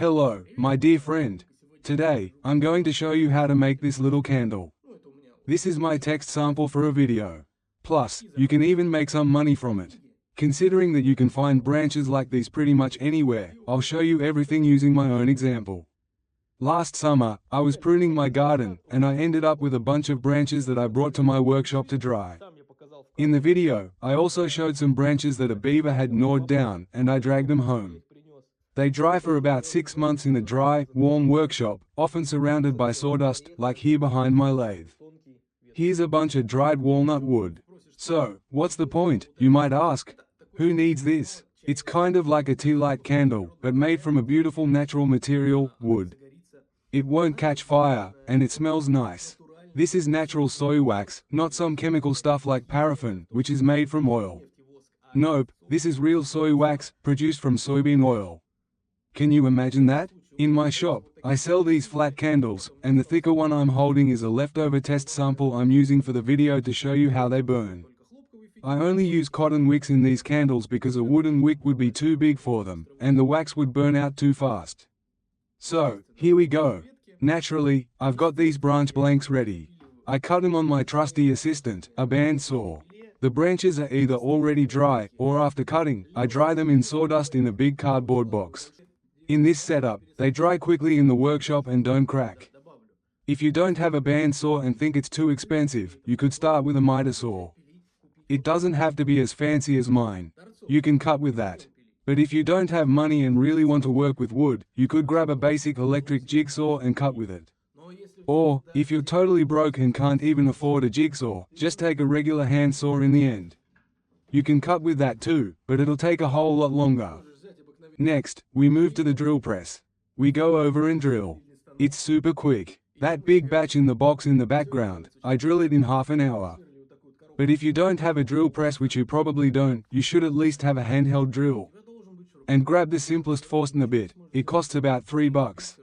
Hello, my dear friend. Today, I'm going to show you how to make this little candle. This is my text sample for a video. Plus, you can even make some money from it. Considering that you can find branches like these pretty much anywhere, I'll show you everything using my own example. Last summer, I was pruning my garden, and I ended up with a bunch of branches that I brought to my workshop to dry. In the video, I also showed some branches that a beaver had gnawed down, and I dragged them home. They dry for about 6 months in a dry, warm workshop, often surrounded by sawdust, like here behind my lathe. Here's a bunch of dried walnut wood. So, what's the point, you might ask? Who needs this? It's kind of like a tea light candle, but made from a beautiful natural material, wood. It won't catch fire, and it smells nice. This is natural soy wax, not some chemical stuff like paraffin, which is made from oil. Nope, this is real soy wax, produced from soybean oil. Can you imagine that? In my shop, I sell these flat candles, and the thicker one I'm holding is a leftover test sample I'm using for the video to show you how they burn. I only use cotton wicks in these candles because a wooden wick would be too big for them, and the wax would burn out too fast. So, here we go. Naturally, I've got these branch blanks ready. I cut them on my trusty assistant, a band saw. The branches are either already dry, or after cutting, I dry them in sawdust in a big cardboard box. In this setup, they dry quickly in the workshop and don't crack. If you don't have a band saw and think it's too expensive, you could start with a miter saw. It doesn't have to be as fancy as mine. You can cut with that. But if you don't have money and really want to work with wood, you could grab a basic electric jigsaw and cut with it. Or, if you're totally broke and can't even afford a jigsaw, just take a regular hand saw in the end. You can cut with that too, but it'll take a whole lot longer. Next, we move to the drill press. We go over and drill. It's super quick. That big batch in the box in the background, I drill it in half an hour. But if you don't have a drill press, which you probably don't, you should at least have a handheld drill. And grab the simplest Forstner bit. It costs about $3.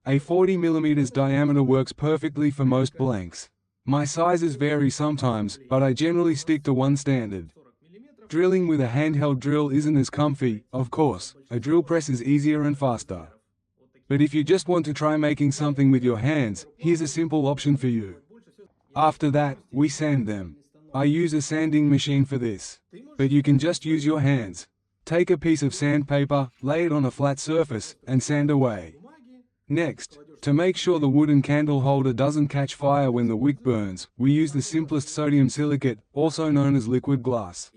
A 40mm diameter works perfectly for most blanks. My sizes vary sometimes, but I generally stick to one standard. Drilling with a handheld drill isn't as comfy, of course. A drill press is easier and faster. But if you just want to try making something with your hands, here's a simple option for you. After that, we sand them. I use a sanding machine for this. But you can just use your hands. Take a piece of sandpaper, lay it on a flat surface, and sand away. Next, to make sure the wooden candle holder doesn't catch fire when the wick burns, we use the simplest sodium silicate, also known as liquid glass.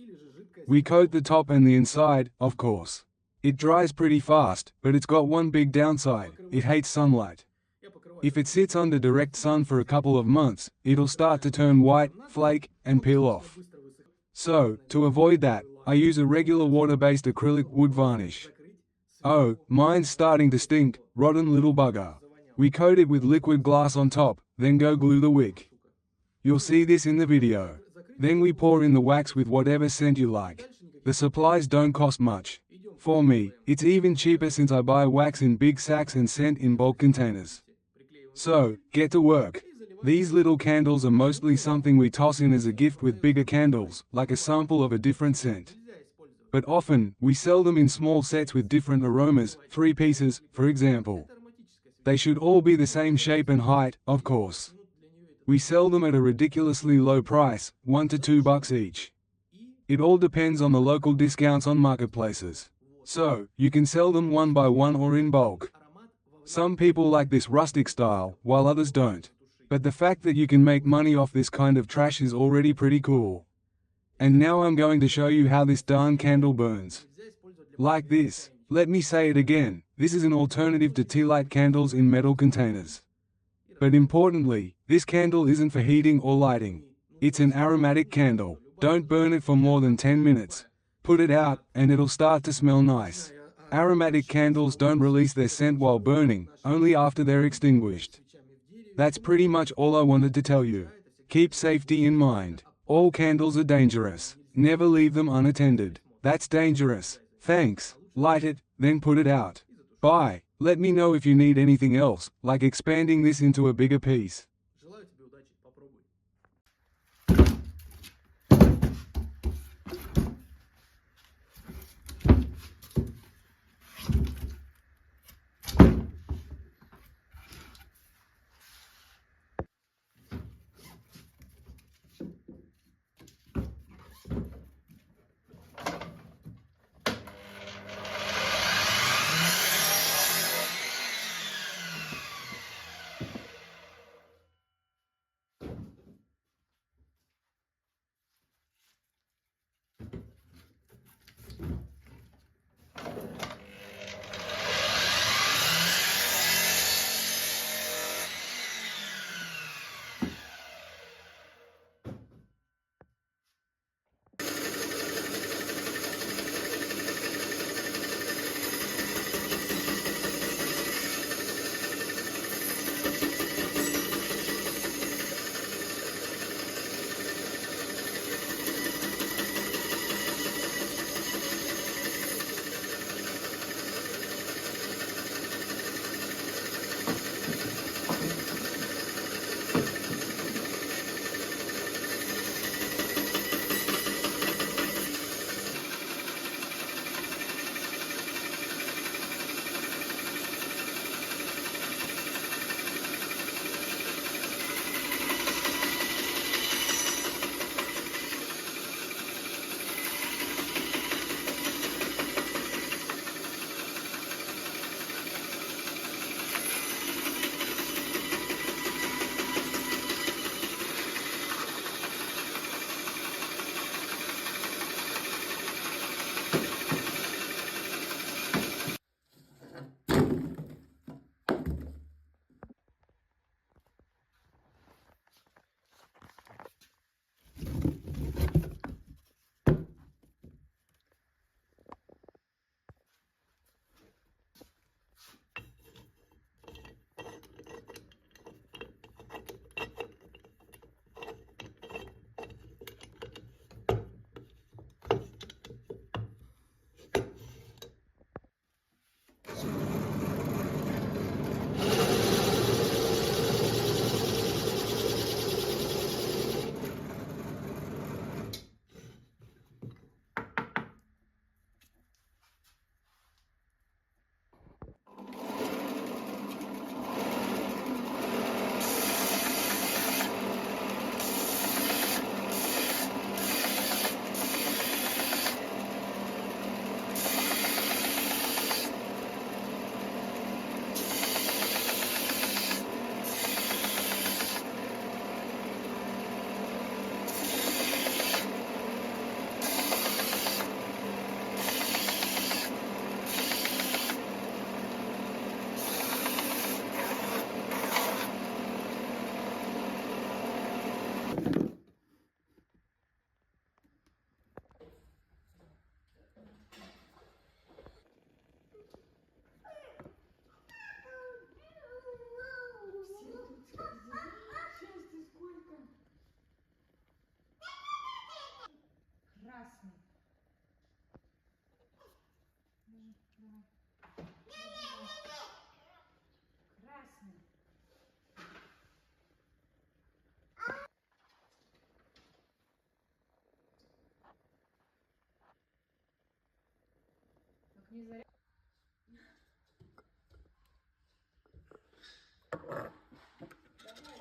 We coat the top and the inside, of course. It dries pretty fast, but it's got one big downside: it hates sunlight. If it sits under direct sun for a couple of months, it'll start to turn white, flake, and peel off. So, to avoid that, I use a regular water-based acrylic wood varnish. Oh, mine's starting to stink, rotten little bugger. We coat it with liquid glass on top, then go glue the wick. You'll see this in the video. Then we pour in the wax with whatever scent you like. The supplies don't cost much. For me, it's even cheaper since I buy wax in big sacks and scent in bulk containers. So, get to work. These little candles are mostly something we toss in as a gift with bigger candles, like a sample of a different scent. But often, we sell them in small sets with different aromas, 3 pieces, for example. They should all be the same shape and height, of course. We sell them at a ridiculously low price, $1 to $2 each. It all depends on the local discounts on marketplaces. So, you can sell them one by one or in bulk. Some people like this rustic style, while others don't. But the fact that you can make money off this kind of trash is already pretty cool. And now I'm going to show you how this darn candle burns. Like this. Let me say it again, this is an alternative to tea light candles in metal containers. But importantly, this candle isn't for heating or lighting. It's an aromatic candle. Don't burn it for more than 10 minutes. Put it out, and it'll start to smell nice. Aromatic candles don't release their scent while burning, only after they're extinguished. That's pretty much all I wanted to tell you. Keep safety in mind. All candles are dangerous. Never leave them unattended. That's dangerous. Thanks. Light it, then put it out. Bye. Let me know if you need anything else, like expanding this into a bigger piece. Давай,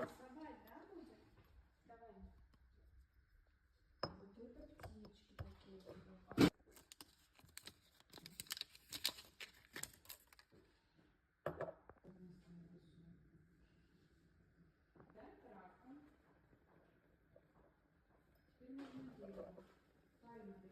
рисовать, да, будет? Давай. Вот это птички такие. Да, травка. Теперь можно дерево. Пальма.